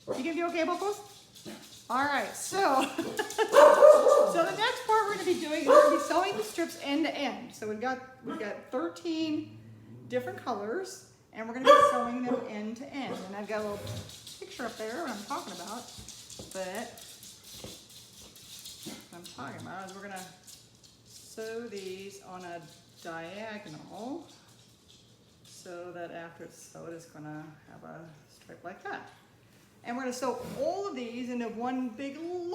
You gonna be okay, Bubbles? All right, so, so the next part we're gonna be doing is we're gonna be sewing the strips end to end. So we've got 13 different colors, and we're gonna be sewing them end to end. And I've got a little picture up there what I'm talking about, but what I'm talking about is we're gonna sew these on a diagonal so that after it's sewed, it's gonna have a stripe like that. And we're gonna sew all of these into one big long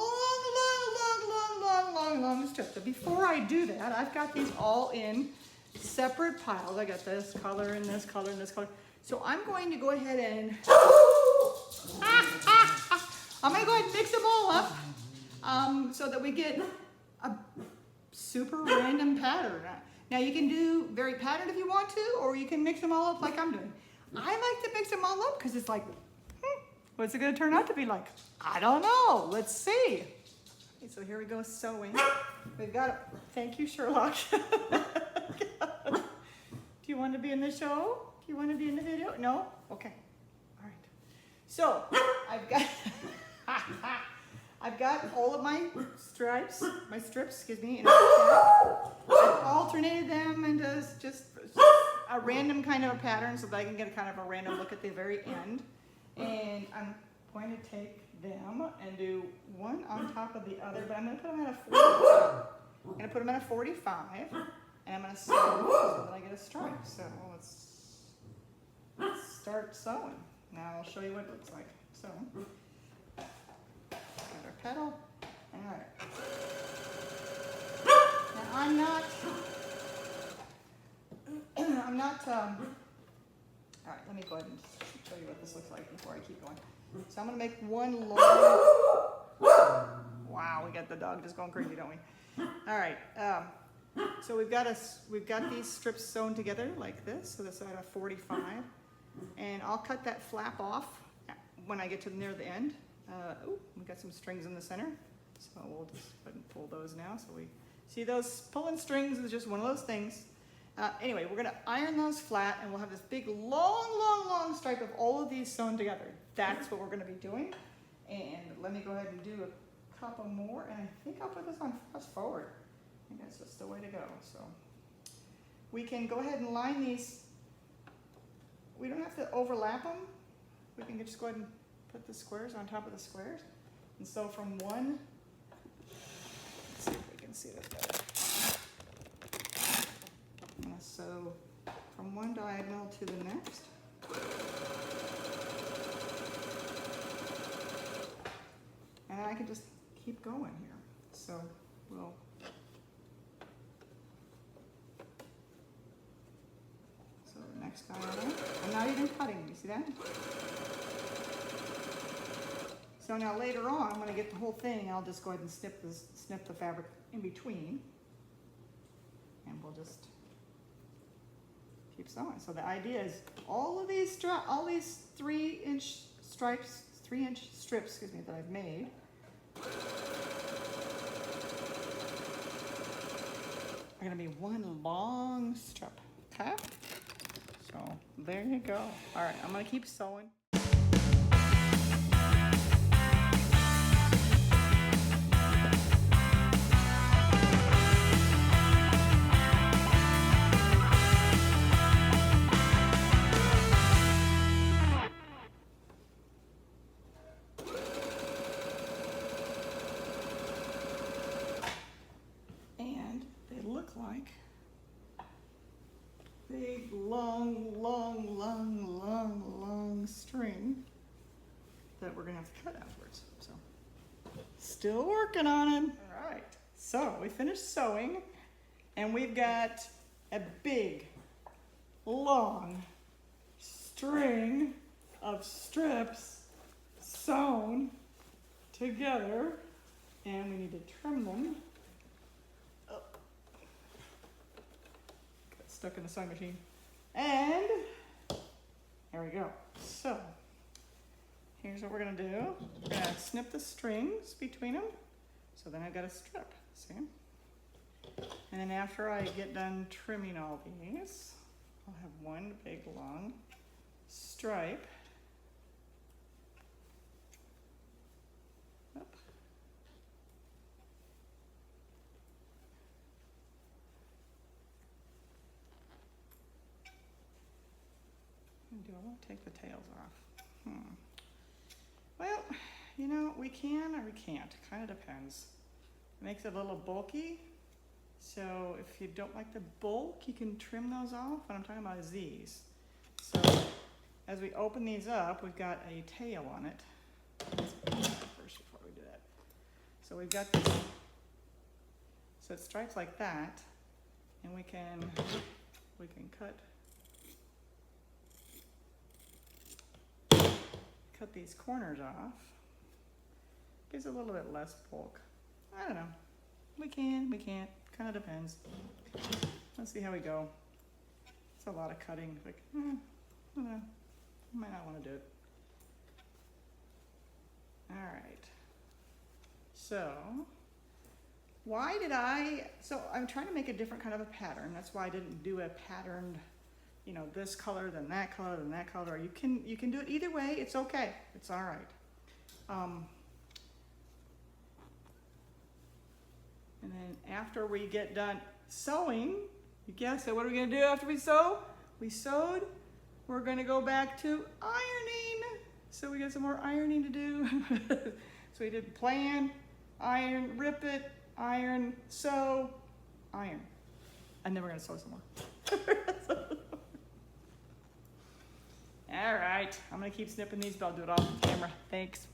strip. But before I do that, I've got these all in separate piles. I got this color and this color and this color. So I'm going to go ahead and I'm gonna go ahead and mix them all up so that we get a super random pattern. Now you can do very patterned if you want to, or you can mix them all up like I'm doing. I like to mix them all up because it's like, what's it gonna turn out to be like? I don't know, let's see. Okay, so here we go sewing. We've got, thank you, Sherlock. Do you want to be in the show? Do you want to be in the video? No? Okay, all right. So, I've got all of my strips, excuse me, and I've alternated them into just a random kind of a pattern so that I can get a kind of a random look at the very end. And I'm going to take them and do one on top of the other, but I'm going to put them at a 45. I'm going to put them at a 45, and I'm going to sew so that I get a stripe. So let's start sewing. Now I'll show you what it looks like. So, got our petal. All right. Now I'm not, all right, let me go ahead and show you what this looks like before I keep going. So I'm gonna make one long, wow, we got the dog just going crazy, don't we? All right, so we've got these strips sewn together like this, so this is at a 45, and I'll cut that flap off when I get to near the end. Oh, we got some strings in the center, so we'll just go ahead and pull those now. So we see those pulling strings is just one of those things. Anyway, we're gonna iron those flat, and we'll have this big long stripe of all of these sewn together. That's what we're gonna be doing. And let me go ahead and do a couple more, and I think I'll put this on fast forward. I think that's just the way to go. So we can go ahead and line these. We don't have to overlap them. We can just go ahead and put the squares on top of the squares. And so from one, let's see if we can see this better. So from one diagonal to the next. And I can just keep going here. So we'll the next diagonal. I'm not even cutting, you see that? So now later on, when I get the whole thing, I'll just go ahead and snip the fabric in between. And we'll just keep sewing. So the idea is all these 3-inch strips, 3-inch strips, excuse me, that I've made. Are going to be one long strip. Okay? So there you go. All right, I'm going to keep sewing. Like big long string that we're gonna have to cut afterwards. So still working on it. All right, so we finished sewing, and we've got a big long string of strips sewn together, and we need to trim them. Stuck in the sewing machine. And there we go. So here's what we're gonna do. We're gonna snip the strings between them. So then I've got a strip, see? And then after I get done trimming all these, I'll have one big long stripe Do I want to take the tails off? Well, you know, we can or we can't. Kind of depends. It makes it a little bulky. So if you don't like the bulk, you can trim those off. What I'm talking about is these. So as we open these up, we've got a tail on it. Let's put that first before we do that. So we've got this. So it stripes like that, and we can cut these corners off. Gives a little bit less bulk. I don't know. We can, we can't. Kind of depends. Let's see how we go. It's a lot of cutting. Like, I don't know. I might not want to do it. All right. So, so I'm trying to make a different kind of a pattern. That's why I didn't do a patterned, you know, this color, then that color, then that color. You can do it either way. It's okay. It's all right. And then after we get done sewing, you guess it, what are we gonna do after we sew? We sewed, we're gonna go back to ironing. So we got some more ironing to do. So we did plan, iron, rip it, iron, sew, iron. And then we're gonna sew some more. All right, I'm gonna keep snipping these, but I'll do it off the camera. Thanks.